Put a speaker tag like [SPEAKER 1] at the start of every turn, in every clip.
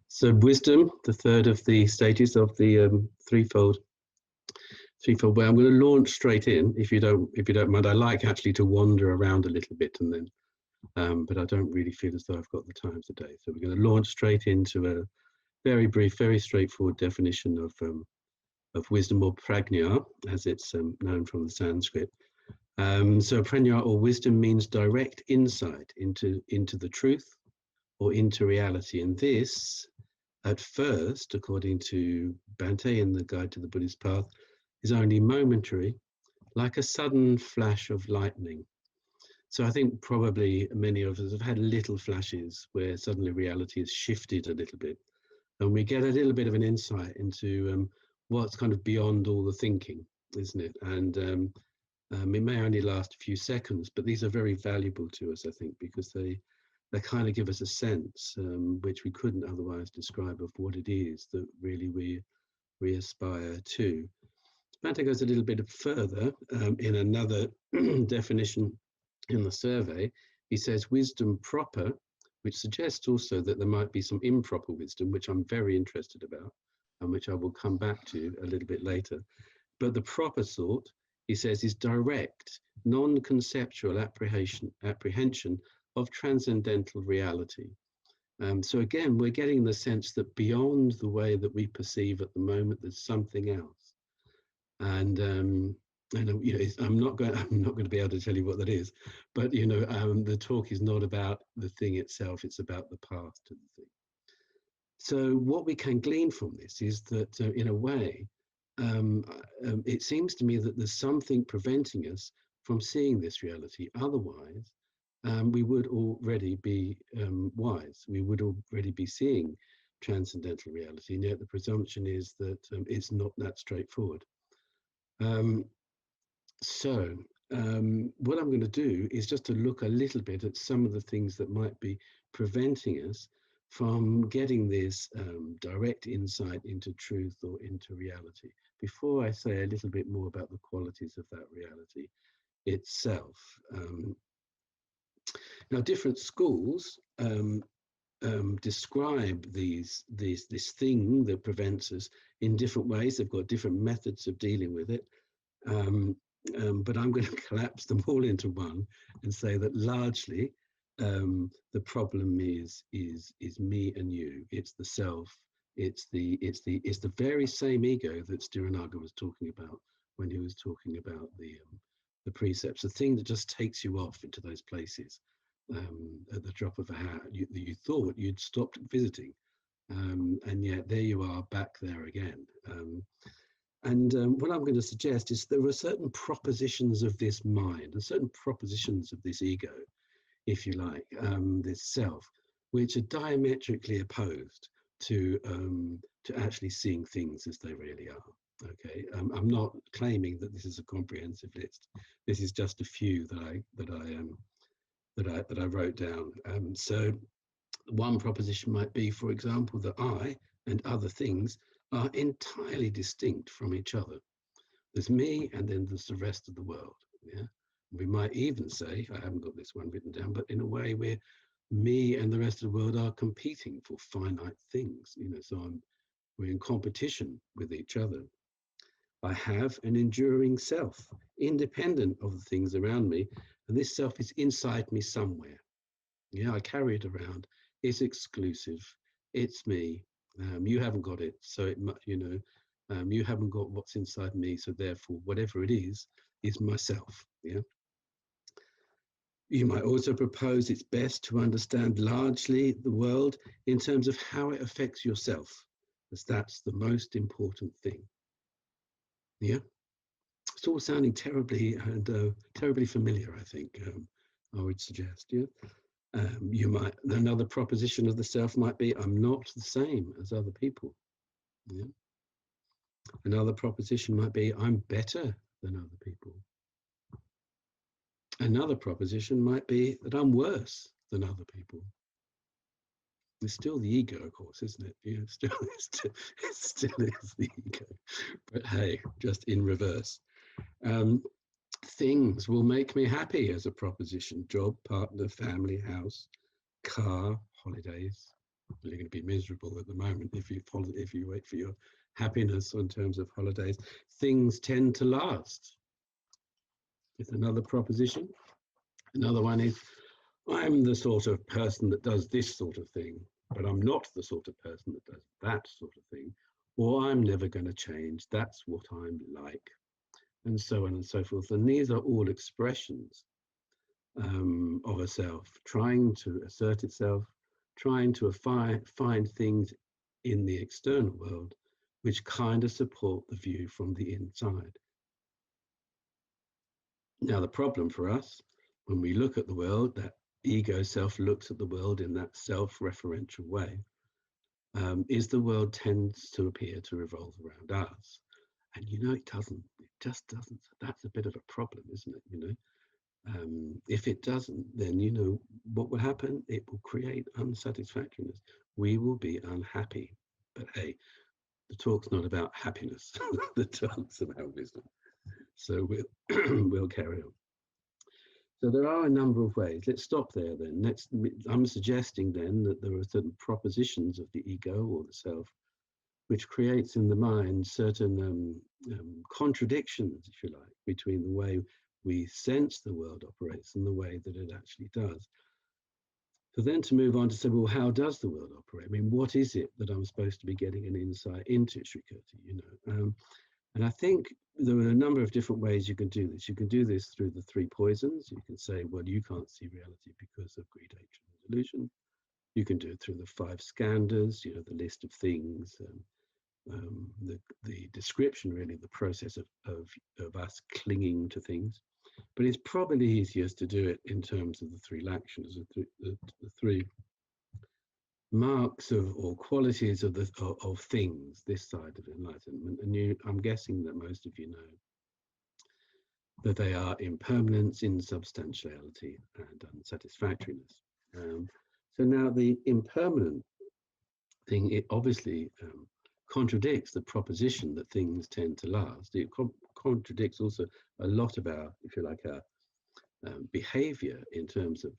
[SPEAKER 1] So wisdom, the third of the stages of the threefold way. I'm going to launch straight in, if you don't mind. I like actually to wander around a little bit and then, but I don't really feel as though I've got the time today. So we're going to launch straight into a very brief, very straightforward definition of wisdom, or prajna, as it's known from the Sanskrit. So prajna, or wisdom, means direct insight into the truth or into reality, and this, at first, according to Bhante in the Guide to the Buddhist Path, is only momentary, like a sudden flash of lightning. So I think probably many of us have had little flashes where suddenly reality has shifted a little bit, and we get a little bit of an insight into what's kind of beyond all the thinking, isn't it? And it may only last a few seconds, but these are very valuable to us, I think, because they kind of give us a sense, which we couldn't otherwise describe, of what it is that really we aspire to. Bhante goes a little bit further in another definition in the survey. He says wisdom proper, which suggests also that there might be some improper wisdom, which I'm very interested about and which I will come back to a little bit later. But the proper sort, he says, is direct, non-conceptual apprehension of transcendental reality. So again, we're getting the sense that beyond the way that we perceive at the moment, there's something else. And I'm not going to be able to tell you what that is, but the talk is not about the thing itself; it's about the path to the thing. So what we can glean from this is that, in a way, it seems to me that there's something preventing us from seeing this reality. Otherwise, we would already be wise. We would already be seeing transcendental reality, and yet the presumption is that it's not that straightforward. So what I'm going to do is just to look a little bit at some of the things that might be preventing us from getting this direct insight into truth or into reality, before I say a little bit more about the qualities of that reality itself. Now, different schools describe this thing that prevents us in different ways. They've got different methods of dealing with it. But I'm going to collapse them all into one and say that largely the problem is me and you. It's the self. It's the very same ego that Sthiranāga was talking about when he was talking about the precepts. The thing that just takes you off into those places at the drop of a hat. You thought you'd stopped visiting, and yet there you are back there again. And what I'm going to suggest is there are certain propositions of this mind and certain propositions of this ego, if you like, this self, which are diametrically opposed to actually seeing things as they really are. Okay, I'm not claiming that this is a comprehensive list. This is just a few that I wrote down. So one proposition might be, for example, that I and other things are entirely distinct from each other. There's me, and then there's the rest of the world. Yeah, we might even say, I haven't got this one written down, but in a way where me and the rest of the world are competing for finite things. So we're in competition with each other. I have an enduring self, independent of the things around me, and this self is inside me somewhere. Yeah, I carry it around. It's exclusive. It's me. You haven't got it, so you haven't got what's inside me, so therefore whatever it is myself. Yeah. You might also propose it's best to understand largely the world in terms of how it affects yourself, as that's the most important thing. Yeah, it's all sounding terribly familiar, I think. I would suggest. Yeah. Another proposition of the self might be, I'm not the same as other people. Yeah. Another proposition might be, I'm better than other people. Another proposition might be that I'm worse than other people. It's still the ego, of course, isn't it? Yeah, it still is the ego. But hey, just in reverse. things will make me happy as a proposition: job, partner, family, house, car, holidays. You're going to be miserable at the moment if you wait for your happiness in terms of holidays. Things tend to last. It's another proposition. Another one is, I'm the sort of person that does this sort of thing, but I'm not the sort of person that does that sort of thing, or I'm never going to change. That's what I'm like, and so on and so forth. And these are all expressions of a self trying to assert itself, trying to find things in the external world which kind of support the view from the inside. Now, the problem for us, when we look at the world, that ego self looks at the world in that self-referential way, is the world tends to appear to revolve around us. And it doesn't. It just doesn't. That's a bit of a problem, isn't it? If it doesn't, then what will happen? It will create unsatisfactoriness. We will be unhappy. But hey, the talk's not about happiness. The talk's about wisdom. So we'll carry on. So there are a number of ways. Let's stop there then. I'm suggesting then that there are certain propositions of the ego or the self which creates in the mind certain contradictions, if you like, between the way we sense the world operates and the way that it actually does. So then to move on to say, well, how does the world operate? I mean, what is it that I'm supposed to be getting an insight into, Srikirti? And I think there are a number of different ways you can do this. You can do this through the three poisons. You can say, well, you can't see reality because of greed, hatred, and delusion. You can do it through the five skandhas, the list of things, the description, really, the process of us clinging to things. But it's probably easiest to do it in terms of the three lakshanas, the three marks or qualities of things this side of enlightenment. And I'm guessing that most of you know that they are impermanence, insubstantiality, and unsatisfactoriness. So now the impermanent thing, it obviously contradicts the proposition that things tend to last. It contradicts also a lot of our, if you like, our behavior in terms of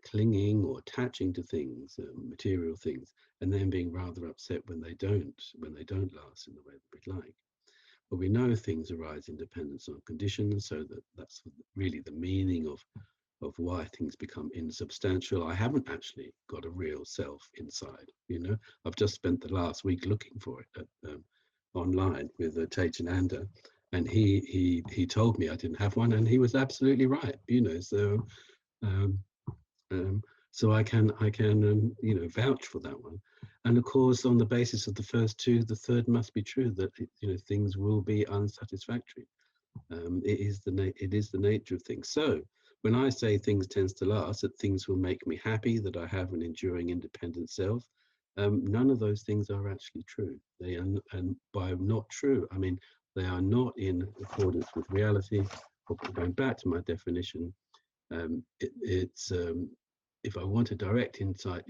[SPEAKER 1] clinging or attaching to things, material things, and then being rather upset when they don't last in the way that we'd like. But we know things arise in dependence on conditions, so that's really the meaning of why things become insubstantial. I haven't actually got a real self inside. I've just spent the last week looking for it online with Silanatha, and he told me I didn't have one, and he was absolutely right. So I can vouch for that one. And of course, on the basis of the first two, the third must be true, that things will be unsatisfactory. It is the nature of things. So when I say things tends to last, that things will make me happy, that I have an enduring independent self, none of those things are actually true. They are, and by not true, I mean they are not in accordance with reality. Going back to my definition, if I want a direct insight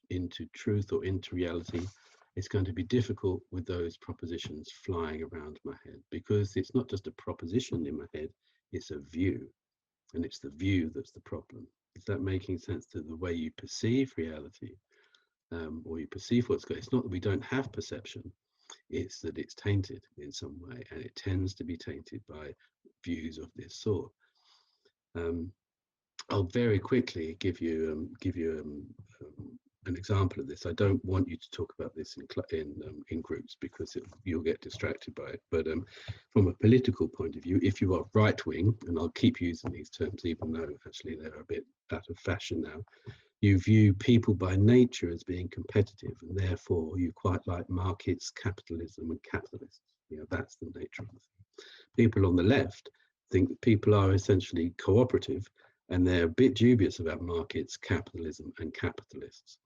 [SPEAKER 1] into truth or into reality, it's going to be difficult with those propositions flying around my head, because it's not just a proposition in my head, it's a view, and it's the view that's the problem. Is that making sense to the way you perceive reality, or you perceive what's going on? It's not that we don't have perception, it's that it's tainted in some way, and it tends to be tainted by views of this sort. I'll very quickly give you an example of this. I don't want you to talk about this in groups, because you'll get distracted by it. But from a political point of view, if you are right wing, and I'll keep using these terms even though actually they're a bit out of fashion now, you view people by nature as being competitive, and therefore you quite like markets, capitalism, and capitalists. That's the nature of the thing. People on the left think that people are essentially cooperative, and they're a bit dubious about markets, capitalism, and capitalists.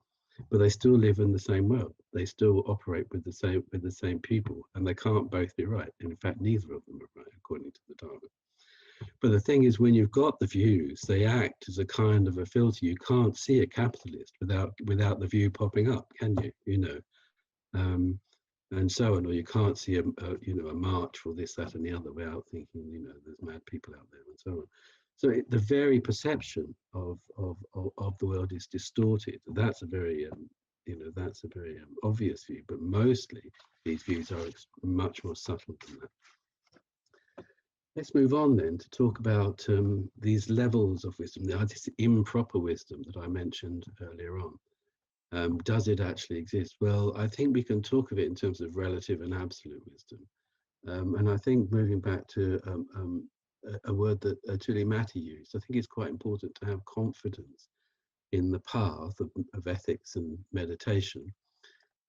[SPEAKER 1] But they still live in the same world. They still operate with the same people, and they can't both be right. And in fact, neither of them are right, according to the Dharma. But the thing is, when you've got the views, they act as a kind of a filter. You can't see a capitalist without the view popping up, can you? and so on, or you can't see a march for this, that, and the other without thinking, there's mad people out there, and so on. So the very perception of the world is distorted. That's a very obvious view, but mostly these views are much more subtle than that. Let's move on then to talk about these levels of wisdom, this improper wisdom that I mentioned earlier on. Does it actually exist? Well, I think we can talk of it in terms of relative and absolute wisdom. And I think moving back to a word that Atulyamati used, I think it's quite important to have confidence in the path of ethics and meditation,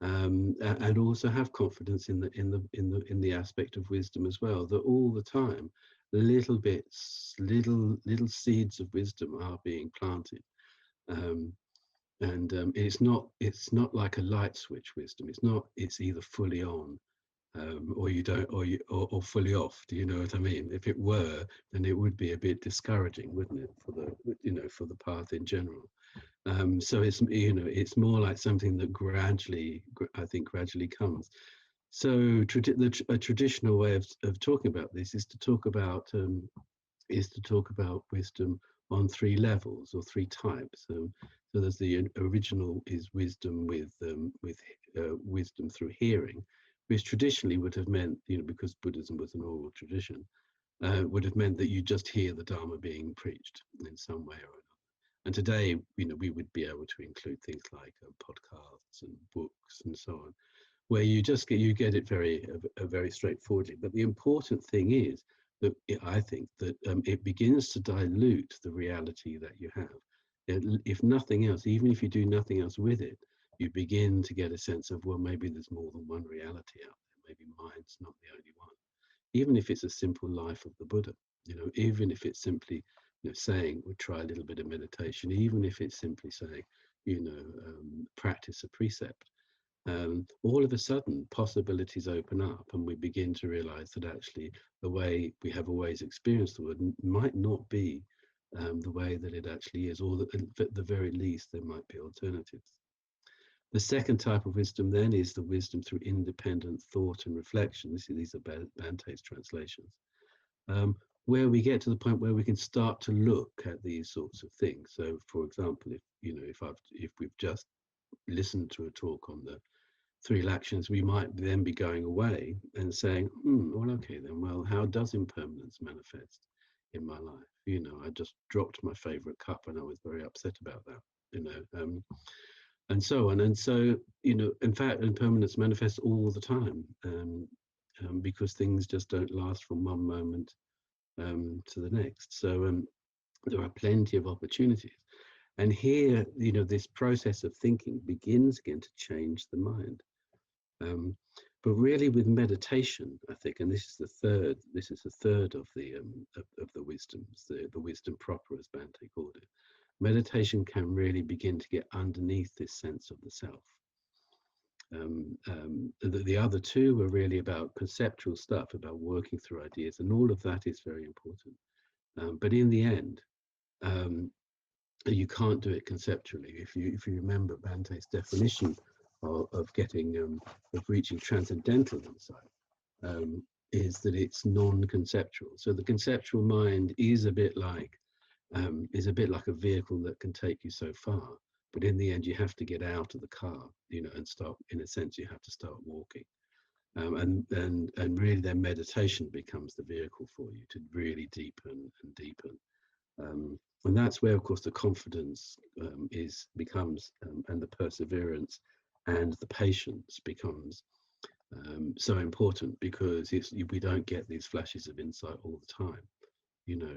[SPEAKER 1] and also have confidence in the aspect of wisdom as well. That all the time, little bits, little seeds of wisdom are being planted. And it's not like a light switch wisdom. It's either fully on, or you don't, or fully off. Do you know what I mean? If it were, then it would be a bit discouraging, wouldn't it, for the path in general. So it's more like something that gradually comes. So a traditional way of talking about this is to talk about wisdom on three levels or three types. So there's the original is wisdom with wisdom through hearing, which traditionally would have meant, because Buddhism was an oral tradition, would have meant that you just hear the Dharma being preached in some way or another. And today, we would be able to include things like podcasts and books and so on, where you get it very straightforwardly. But the important thing is that I think that it begins to dilute the reality that you have. If nothing else, even if you do nothing else with it, you begin to get a sense of, well, maybe there's more than one reality out there. Maybe mine's not the only one. Even if it's a simple life of the Buddha, even if it's simply saying, we'll try a little bit of meditation, even if it's simply saying, practice a precept. All of a sudden possibilities open up, and we begin to realize that actually the way we have always experienced the world might not be the way that it actually is, or that at the very least there might be alternatives. The second type of wisdom then is the wisdom through independent thought and reflection. These are Bante's translations, where we get to the point where we can start to look at these sorts of things. So, for example, if we've just listened to a talk on the three actions, we might then be going away and saying, well, okay, then, well, how does impermanence manifest in my life? I just dropped my favorite cup and I was very upset about that, and so on. And so, in fact, impermanence manifests all the time, because things just don't last from one moment to the next. So there are plenty of opportunities. And here, this process of thinking begins again to change the mind. But really, with meditation, I think, and this is the third of the wisdoms, the wisdom proper, as Bante called it. Meditation can really begin to get underneath this sense of the self. The other two were really about conceptual stuff, about working through ideas, and all of that is very important. But in the end, you can't do it conceptually. If you remember Bante's definition of reaching transcendental insight, is that it's non-conceptual. So the conceptual mind is a bit like a vehicle that can take you so far, but in the end you have to get out of the car, and start, in a sense, you have to start walking. And really then meditation becomes the vehicle for you to really deepen and deepen. And that's where, of course, the confidence becomes, and the perseverance and the patience becomes so important, because we don't get these flashes of insight all the time,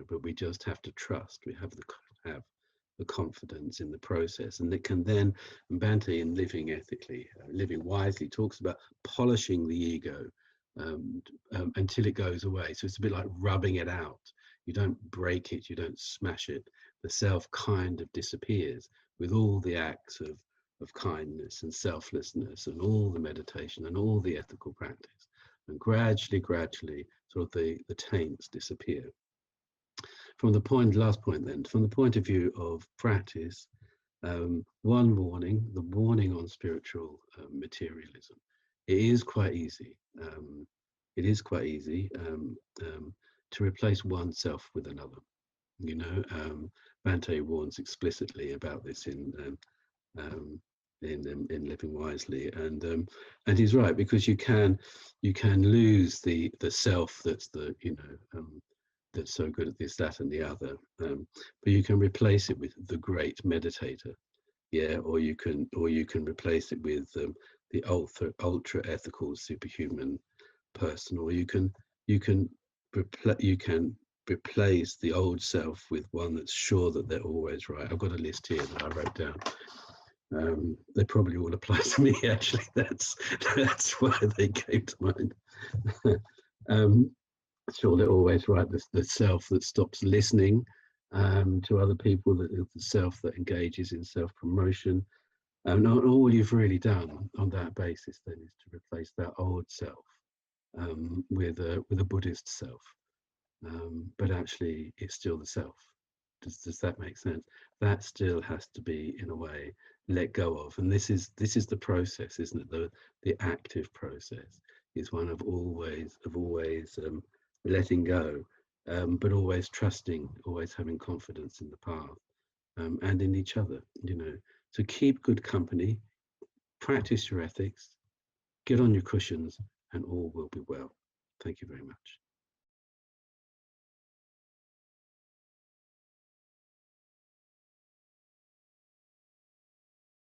[SPEAKER 1] but we just have to trust. We have the confidence in the process, and it can then, Bante in Living Ethically, Living Wisely, talks about polishing the ego until it goes away. So it's a bit like rubbing it out. You don't break it, you don't smash it. The self kind of disappears with all the acts of kindness and selflessness and all the meditation and all the ethical practice. And gradually, sort of the taints disappear. From the last point then, from the point of view of practice, one warning, the warning on spiritual materialism, it is quite easy. It is quite easy to replace oneself with another. You know, Bhante warns explicitly about this um, in Living Wisely, and he's right, because you can lose the self that's that's so good at this, that, and the other, but you can replace it with the great meditator, yeah, or you can replace it with the ultra ethical superhuman person, or you can replace the old self with one that's sure that they're always right. I've got a list here that I wrote down. They probably all apply to me, actually. That's why they came to mind. Sure, they're always right. The self that stops listening to other people, the self that engages in self-promotion. And all you've really done on that basis then is to replace that old self with a Buddhist self. But actually, it's still the self. Does that make sense? That still has to be, in a way, let go of. And this is the process, isn't it? The active process is one of always letting go, but always trusting, always having confidence in the path, and in each other. You know, so keep good company, practice your ethics, get on your cushions, and all will be well. Thank you very much.